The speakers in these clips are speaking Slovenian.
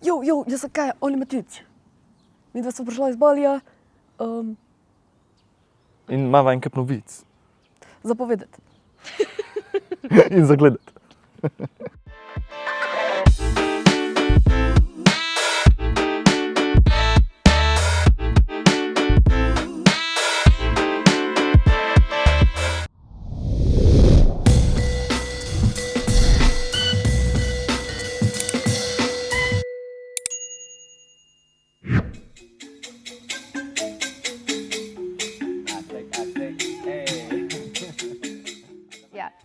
jaz sem kaj, on ima tudi. Mi dva smo prišla iz Balija. In imava en kup novic. Zapovedati. In zagledati.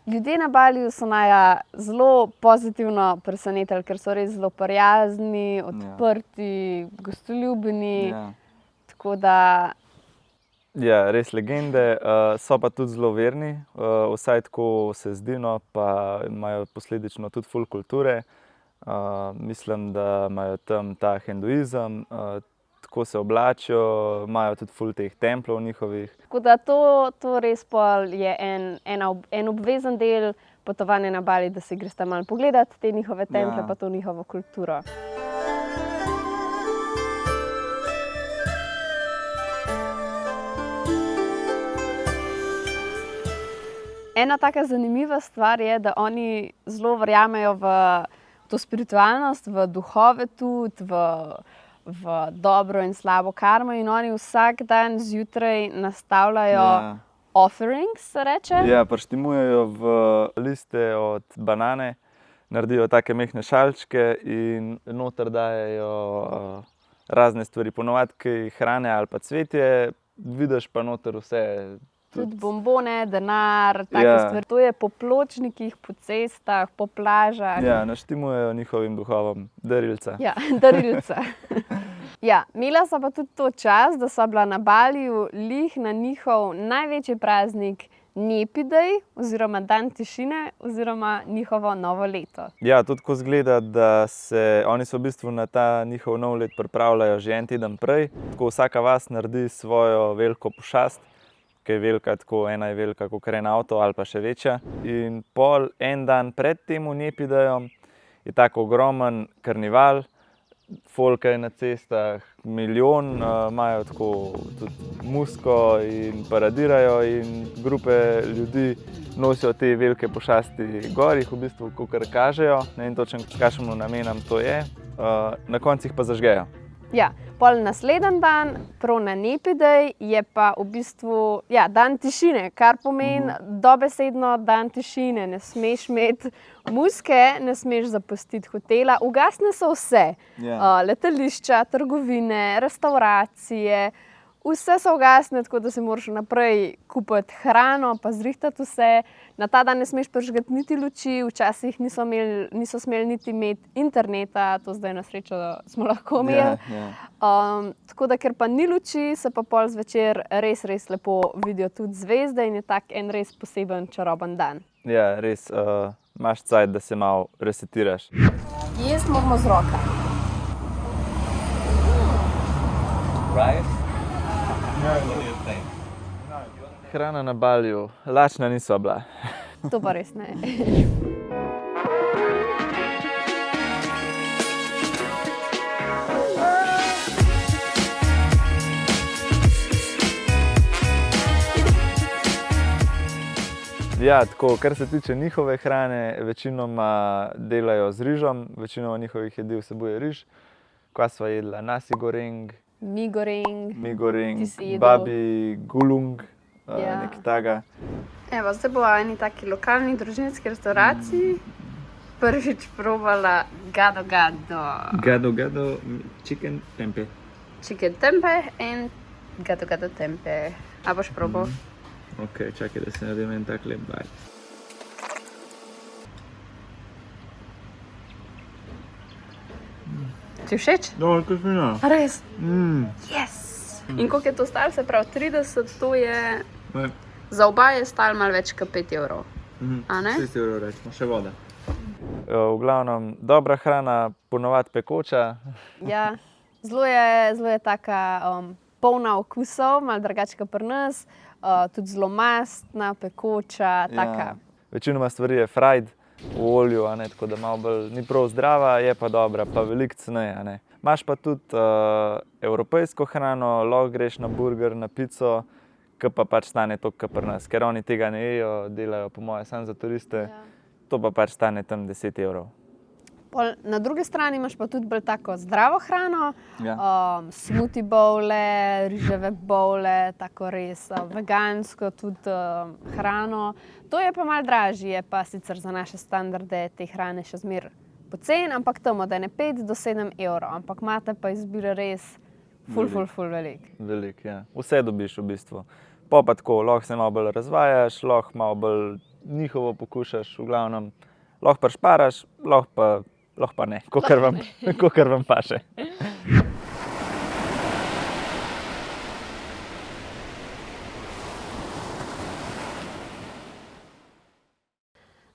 Ljudje na Baliju so naju zelo pozitivno presenetili, ker so res zelo prijazni, odprti, gostoljubni. Tako da... Ja, res legende. So pa tudi zelo verni, vsaj tako se zdi, no, pa imajo posledično tudi ful kulture. Mislim, da imajo tam ta hinduizem, tako se oblačijo, imajo tudi ful teh templov njihovih. Tako da to res pol je en obvezen del potovanja na Bali, da si greš tam malo pogledati te njihove temple, pa to njihovo kulturo. Ena taka zanimiva stvar je, da oni zelo verjamejo v to spiritualnost, v duhove tudi, v dobro in slabo karmo in oni vsak dan zjutraj nastavljajo offerings, se reče. Ja, prištimujejo v liste od banane, naredijo take mehne šalčke in noter dajejo razne stvari, ponovadi kaj hrane ali pa cvetje, vidiš pa noter vse. Tudi bombone, denar, take stvari. To je po pločnikih, po cestah, po plažah. Ja, naštimujejo njihovim duhovom darilca. Ja, darilca. Ja, imela so pa tudi to čas, da so bila na Baliju lih na njihov največji praznik Njepi-dej oziroma dan tišine oziroma njihovo novo leto. Ja, tudi ko izgleda, da oni se v bistvu na ta njihov nov let pripravljajo že en teden prej. Tako vsaka vas naredi svojo veliko pošast, ki je velika, tako ena je velika kakor en avto ali pa še večja. In pol en dan pred tem Njepi-dejom je tako ogromen karneval, folka je na cestah, milijon, imajo tako tudi muziko in paradirajo in grupe ljudi nosijo te velike pošasti gor, jih v bistvu kakor kažejo, ne vem točno, kakšnemu namenom to je, na koncu jih pa zažgejo. Ja, pol naslednji dan, prav na Njepi-dej, je pa v bistvu dan tišine, kar pomeni dobesedno dan tišine. Ne smeš imeti muzike, ne smeš zapustiti hotela, ugasne so vse. Letališča, trgovine, restavracije, vse so ugasne, tako da si moraš naprej kupiti hrano, pa zrihtati vse. Na ta dan ne smeš prižgati niti luči, včasih niso smeli niti imeti interneta, to zdaj na srečo smo lahko imeli. Tako da, ker pa ni luči, se pa pol zvečer res lepo vidijo tudi zvezde in je tak en res poseben čaroben dan. Ja, res, imaš cajt, da se malo resetiraš. Jesti moramo z roka. Hrana na Baliju, lačna niso bila. To pa res ne. Ja, tako, kar se tiče njihove hrane, večinoma delajo z rižem, večinoma njihovih jedi vsebuje riž. Kva sva jedla? Nasi goreng, mi goreng, babi gulung, nekaj takega. Evo, zdaj bova v eni taki lokalni družinski restavraciji prvič probala gado-gado. Gado-gado chicken tempeh. Chicken tempeh in gado-gado tempeh. A boš probal? Ok, čakaj, da se naredim en tak lep bajt. Ti všeč? Dobro, kot fino. A res? Yes! In koliko je to stalo? Se pravi 30, to je... Za oba je stalo malo več kot 5 evrov. A ne? 6 evrov rečemo, še voda. V glavnem, dobra hrana, ponovadi pekoča. Ja, zelo je taka polna okusov, malo drugače kot pri nas. Tudi zelo mastna, pekoča, taka. Večinoma stvari je fried, v olju, a ne, tako da malo bolj ni prav zdrava, je pa dobra, pa veliko ceneje, a ne. Imaš pa tudi evropejsko hrano, lahko greš na burger, na pico, ki pa pač stane toliko, kot pri nas, ker oni tega ne jejo, delajo po moje samo za turiste, to pa pač stane tam 10 evrov. Na drugi strani imaš pa tudi bolj tako zdravo hrano, Ja. smoothie bowle, riževe bowle, tako res vegansko tudi hrano. To je pa malo dražje, je pa sicer za naše standarde te hrane še zmeraj poceni, ampak tam od 5 do 7 evrov, ampak imate pa izbire res ful velik. Velik, ja. Vse dobiš v bistvu. Pa tako, lahko se malo bolj razvajaš, lahko malo bolj njihovo pokušaš, v glavnem, lahko pa šparaš, lahko pa ne, kakor vam paše.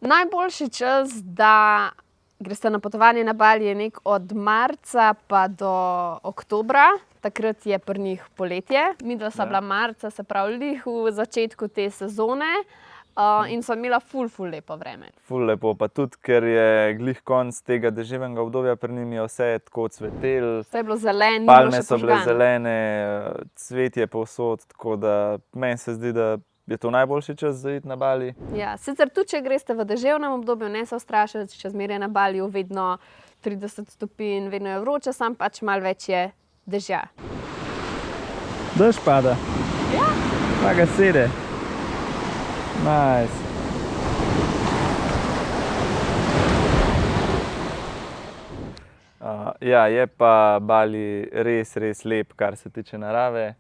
Najboljši čas, da greste na potovanje na Bali, je nek od marca pa do oktobra. Takrat je pri njih poletje. Midva sva bila marca, se pravi lih v začetku te sezone. In sva imela ful lepo vreme. Ful lepo, pa tudi, ker je glih konc tega deževnega obdobja, pri njim je vse tako cvetelo. Vse je bilo zeleno, palme so bile zelene, cvet je povsod, tako da meni se zdi, da je to najboljši čas za iti na Bali. Ja, sicer tudi, če greste v deževnem obdobju, ne se ustrašiti, če zmeraj na Baliju vedno 30 stopinj, vedno je vroče, sam pač malo več je dežja. Dež pada. Ja. Pa ga sede. Nice. Ja, je pa Bali res lep, kar se tiče narave.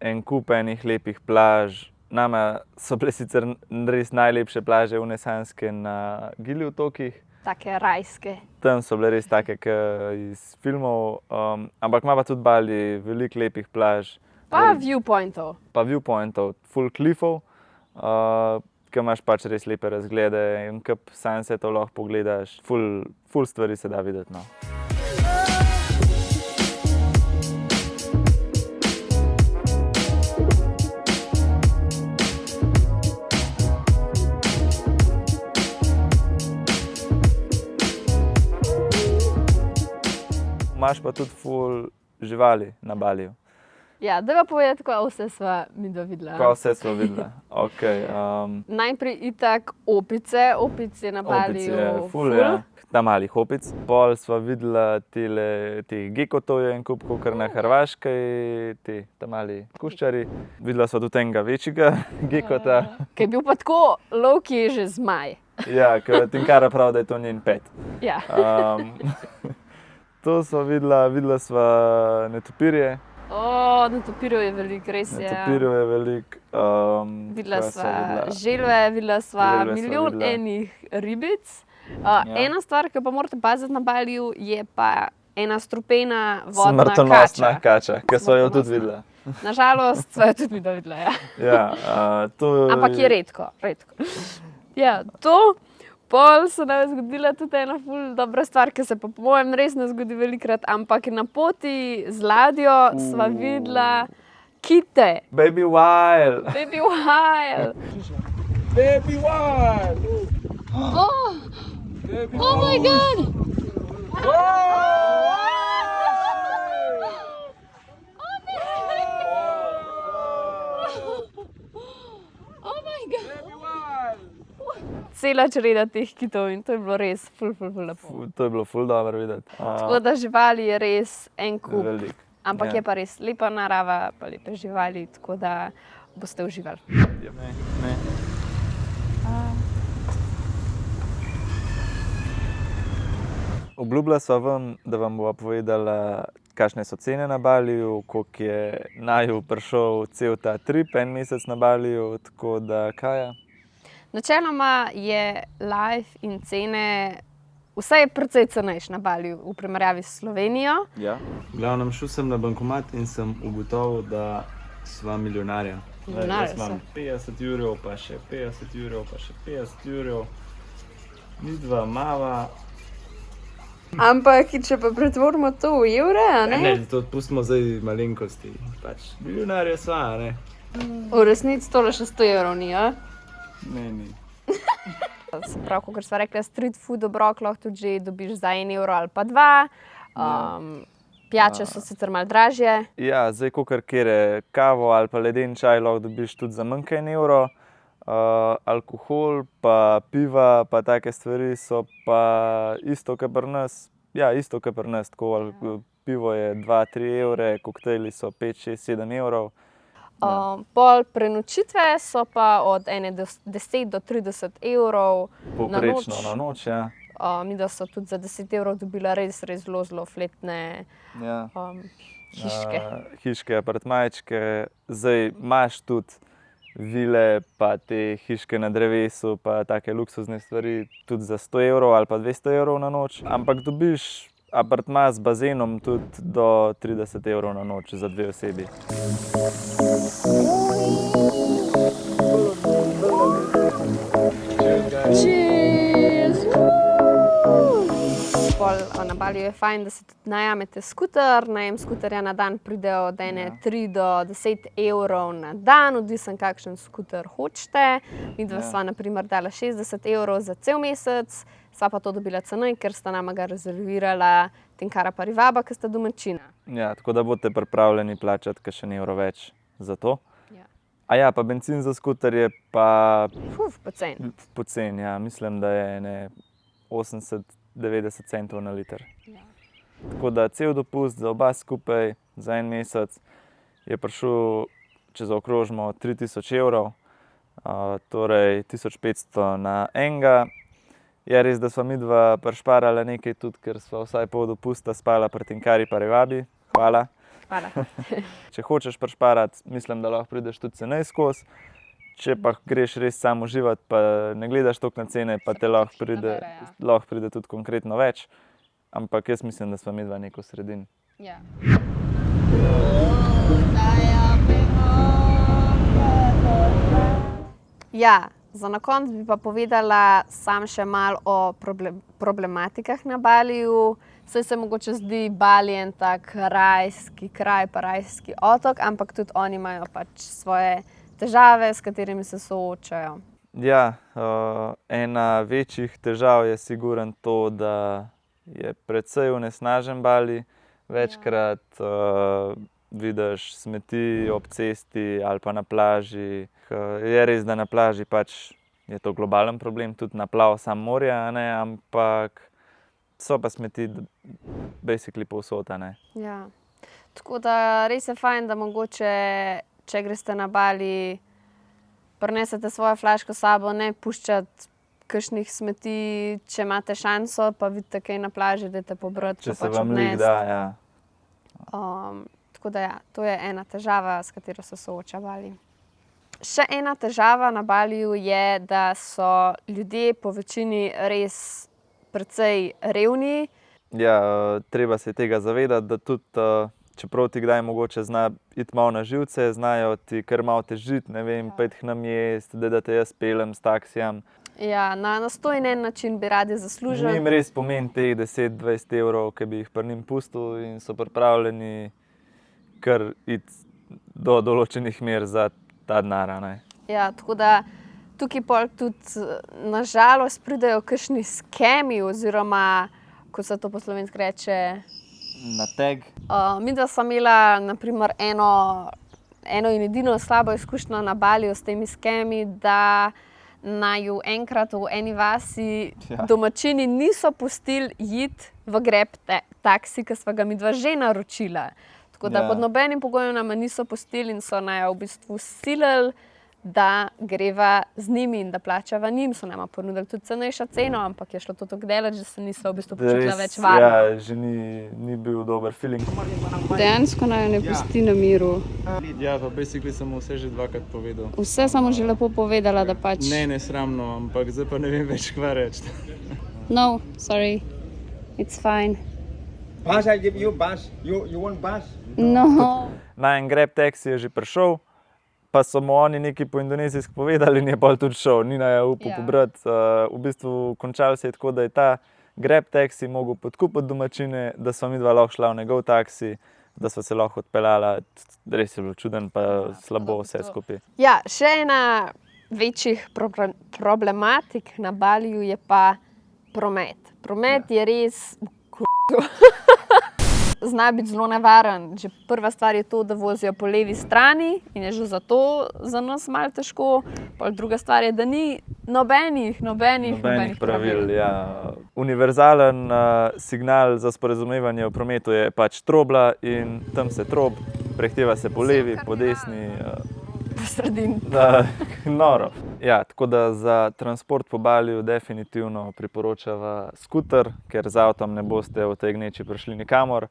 En kup enih lepih plaž. Nama so bile sicer res najlepše plaže unesanske na Gili otokih. Take rajske. Tam so bile res take iz filmov, ampak ima pa tudi Bali veliko lepih plaž. Pa viewpointov. Pa viewpointov, full cliffov, ki imaš pač res lepe razglede in kup sunsetov lahko pogledaš. Full stvari se da videti, no. Imaš pa tudi ful živali na Baliju. Ja, da pa povedati, kako vse sva midva videla. Kako vse sva videla? Okay, najprej itak opice. Opic je na Baliju ful. Ja. Ta malih opic. Pol sva videla te gekotov, je en kup, kakor na Hrvaškej, ta mali kuščari. Videla sva tudi enega večjega gekota. Ki je bil pa tako lovki že zmaj. Ja, ker Tinkara pravi, da je to njen pet. Ja. To sva videla sva netopirje. Netopirjev je veliko, res je. Netopirjev je veliko. Videla sva želve, videla sva milijon enih ribic. Ena stvar, ki pa morate paziti na Baliju, je pa ena strupena vodna kača. Smrtonosna kača, ki sva jo tudi videla. Nažalost, sva jo tudi videla, ja. Ja, ampak je redko. Ja, to. Pol se nam je zgodila tudi ena ful dobra stvar, ki se pa po mojem res ne zgodi velikokrat, ampak na poti z ladjo sva videla kite. Baby whale. Baby whale. Baby whale. Oh my god. Oh my god. Cela čreda teh kitov in to je bilo res ful lepo. To je bilo ful dobro videti. Tako da živali je res en kup. Velik. Ampak je pa res lepa narava, pa lepe živali, tako da boste uživali. Ne. Obljubila sva vam, da vam bova povedala, kakšne so cene na Baliju, koliko je naju prišel cel ta trip, en mesec na Baliju, tako da Kaja. Načeloma je life in cene, vse je precej cenejše na Baliju v primerjavi s Slovenijo. Ja. V glavnem šel sem na bankomat in sem ugotovil, da sva milijonarja. Milijonarja imam 50 evrov, pa še 50 evrov, pa še 50 evrov. Midva mava. Ampak, če pa pretvorimo to v evre, a ne? Ne, to pustimo zdaj malenkosti. Pač milijonarja sva, a ne? V resnici tole še 100 evrov ni, a? Ne, ni. Se pravi, kot smo rekli, street food obrok lahko tudi že dobiš za 1 evro ali pa 2. Pijače so sicer malo dražje. Ja, zdaj, kjer kavo ali pa leden čaj lahko dobiš tudi za manj kot 1 evro. Alkohol, pa piva, pa take stvari so pa isto kot pri nas. Ja, isto kot pri nas. Pivo je 2-3 evre, koktejli so 5-6-7 evrov. Pol prenočitve so pa od 10 do 30 evrov povprečno na noč. Ja. Mi da so tudi za 10 evrov dobila res zelo fletne hiške. Hiške, apartmajčke. Zdaj imaš tudi vile, pa te hiške na drevesu, pa take luksuzne stvari tudi za 100 evrov ali pa 200 evrov na noč. Ampak dobiš apartma z bazenom tudi do 30 evrov na noč za 2 osebi. Na Baliju je fajn, da si tudi najamete skuter. Najem skuterja na dan pride od 3 do 10 evrov na dan, odvisen kakšen skuter hočete. Midva sva na primer dala 60 evrov za cel mesec, sva pa to dobila cenej, ker sta nama ga rezervirala Tenkara pa Rivaba, ki sta domačina. Ja, tako da boste pripravljeni plačati kakšen evro več za to. Ja. Pa bencin za skuter je pa Poceni. Poceni, ja. Mislim, da je 80-90 centov na liter. Ja. Tako da cel dopust za oba skupaj za en mesec je prišel, če zaokrožimo, 3000 evrov, torej 1500 na enega. Je res, da sva midva prišparala nekaj tudi, ker sva vsaj pol dopusta spala pri Tenkari pa Rivabi. Hvala. Hvala. Če hočeš prišparati, mislim, da lahko prideš tudi cenej skozi. Če pa greš res samo uživati, pa ne gledaš toliko na cene, pa te lahko pride tudi konkretno več. Ampak jaz mislim, da sva midva neko sredin. Ja. Ja, za na konec bi pa povedala sam še malo o problematikah na Baliju. Saj se mogoče zdi Bali en tak rajski kraj, pa rajski otok, ampak tudi oni imajo pač svoje težave, s katerimi se soočajo. Ja, ena večjih težav je sigurno to, da je precej onesnažen Bali. Večkrat vidiš smeti ob cesti ali pa na plaži. Je res, da na plaži pač je to globalen problem, tudi naplav sam morja, ne, ampak so pa smeti basically povsod, ne. Ja. Tako da res je fajn, da mogoče, če greste na Bali, prinesete svojo flaško s sabo, ne puščati kakšnih smeti, če imate šanso, pa vidite kaj na plaži, dajte pobrati. Če se vam lih da, ja. Tako da ja, to je ena težava, s katero se sooča Bali. Še ena težava na Baliju je, da so ljudje po večini res precej revni. Ja, treba se tega zavedati, da tudi, čeprav ti kdaj mogoče zna iti malo na živce, znajo ti kar malo težiti, ne vem, pojdi k nam jesti, da te jaz peljem s taksijem. Ja, na nastojen en način bi radi zaslužili. Njim res pomeni teh 10-20 evrov, ki bi jih pri njim pustil, in so pripravljeni kar iti do določenih mer za ta denar, ne. Ja, tako da tukaj pol tudi na žalost pridejo kakšni skemi oziroma, kot se to po slovensko reče, nateg. Midva sva imela na primer eno in edino slabo izkušnjo na Baliju s temi skemi, da naju enkrat v eni vasi domačini niso pustili iti v Grab taksi, ki sva ga midva že naročila. Tako da pod nobenim pogojem nama niso pustili in so naju v bistvu silili, da greva z njimi in da plačava njim. So nama ponudili tudi cenejšo ceno, ampak je šlo to tako daleč, da se nisva v bistvu počutila več varno. Ja, že ni bil dober feeling. Dejansko naju ne pusti na miru. Ja, pa basically sem mu vse že dvakrat povedal. Vse sem mu že lepo povedala, da pač... Ne sramno, ampak zdaj pa ne vem več, kva reči. No, sorry. It's fine. Bus, I give you bus. You want bus? No. Na en Grab taxi je že prišel, pa so mu oni nekaj po indonezijsko povedali in je pol tudi šel. Ni naju upal pobrati. V bistvu končalo se je tako, da je ta Grab taxi mogel podkupiti domačine, da sva midva lahko šla v njegov taksi, da sva se lahko odpeljala. Res je bilo čuden, pa slabo vse skupaj. Ja, še ena večjih problematik na Baliju je pa promet. Promet je res zna biti zelo nevaren. Že prva stvar je to, da vozijo po levi strani in je že zato za nas malo težko. Pol druga stvar je, da ni nobenih pravil. Ja. Univerzalen signal za sporazumevanje v prometu je pač trobla in tam se trob, prehteva se po levi, po desni. Po sredini. Noro. Ja, tako da za transport po Baliju definitivno priporočava skuter, ker z avtom ne boste v tej gneči prišli nikamor.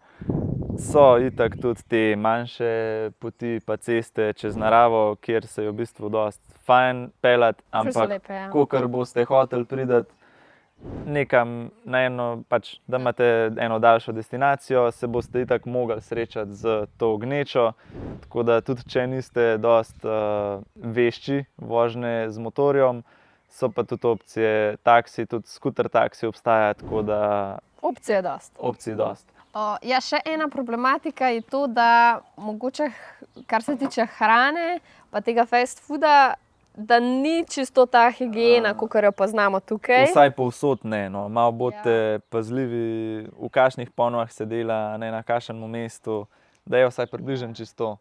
So itak tudi te manjše poti pa ceste čez naravo, kjer se je v bistvu dosti fajn peljati, ampak lepe, ja. kakor boste hoteli priti nekam na eno, pač, da imate eno daljšo destinacijo, se boste itak mogli srečati z to gnečo. Tako da tudi če niste dosti vešči vožnje z motorjem, so pa tudi opcije taksi, tudi skuter taksi obstaja, tako da Opcije je dosti. opcij dosti. Ja, še ena problematika je to, da mogoče, kar se tiče hrane pa tega fast fooda, da ni čisto ta higiena, kakor jo poznamo tukaj. Vsaj povsod ne, no. Malo bodite pazljivi, v kakšnih ponovah se dela, ne na kakšnem mestu, da je vsaj približno čisto.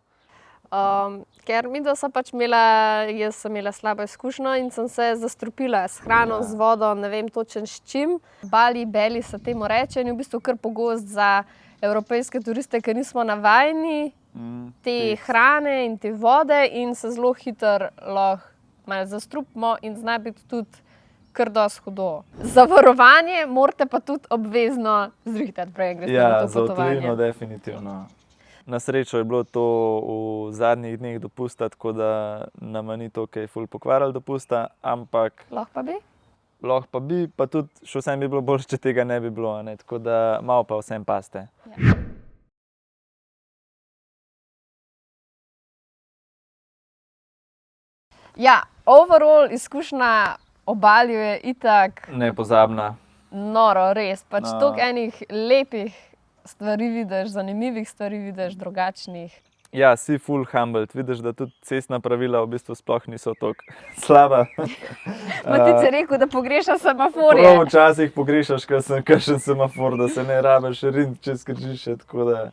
Ker midva sva pač imela, jaz sem imela slabo izkušnjo in sem se zastrupila s hrano, z vodo, ne vem točno s čim. Beli se temu reče in je v bistvu kar pogost za evropejske turiste, ker nismo navajeni te hrane in te vode in se zelo hitro lahko malo zastrupimo in zna biti tudi kar dosti hudo. Zavarovanje morate pa tudi obvezno zrihtati, prej greste na to za potovanje. tujino definitivno. Na srečo je bilo to v zadnjih dneh dopusta, tako da nama ni to kaj ful pokvarilo dopusta, ampak Lahko pa bi? pa tudi še vsem bi bilo boljše, če tega ne bi bilo, ne? Tako da malo pa vsem paste. Ja, overall izkušnja o Baliju je itak Nepozabna. noro, res. Pač toliko enih lepih stvari vidiš, zanimivih stvari vidiš, drugačnih. Ja, si full humbled, vidiš, da tudi cestna pravila v bistvu sploh niso tako slaba. Matic je rekel, da pogreša semaforje. Prav včasih pogrešaš kakšen semafor, da se ne rabiš riniti čez križišče, tako da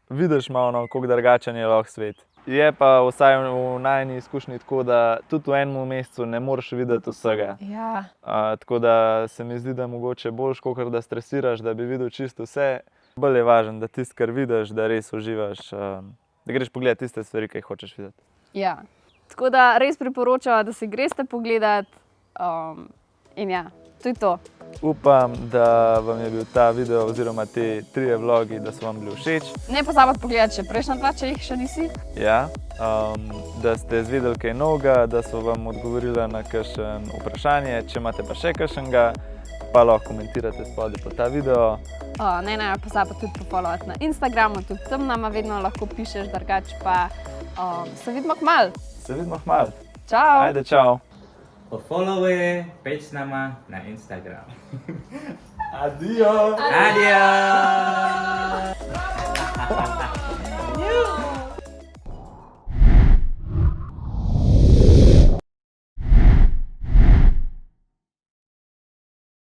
vidiš malo, no, koliko drugačen je lahko svet. Je pa vsaj v najini izkušnji tako, da tudi v enem mesecu ne moreš videti vsega. Ja. Tako da se mi zdi, da mogoče boljš, kakor da stresiraš, da bi videl čisto vse. Bolj je važno, da tisto, kar vidiš, da res uživaš, da greš pogledat tiste stvari, ki jih hočeš videti. Ja. Tako da res priporočam, da si greste pogledat in ja, to je to. Upam, da vam je bil ta video oziroma te 3 vlogi, da so vam bili všeč. Ne pozabite pogledati še prejšnja 2, če jih še nisi. Ja, da ste izvedeli kaj novega, da so vam odgovorili na kakšen vprašanje. Če imate pa še kakšnega, pa lahko komentirate spodaj pod ta video. Ne pozabite tudi pofollowati na Instagramu, tudi tam nama vedno lahko pišeš, drugače pa se vidimo kmalu. Se vidimo kmalu. Čau! Ajde, čau! Follow page nama na Instagram. Adijo! Adios!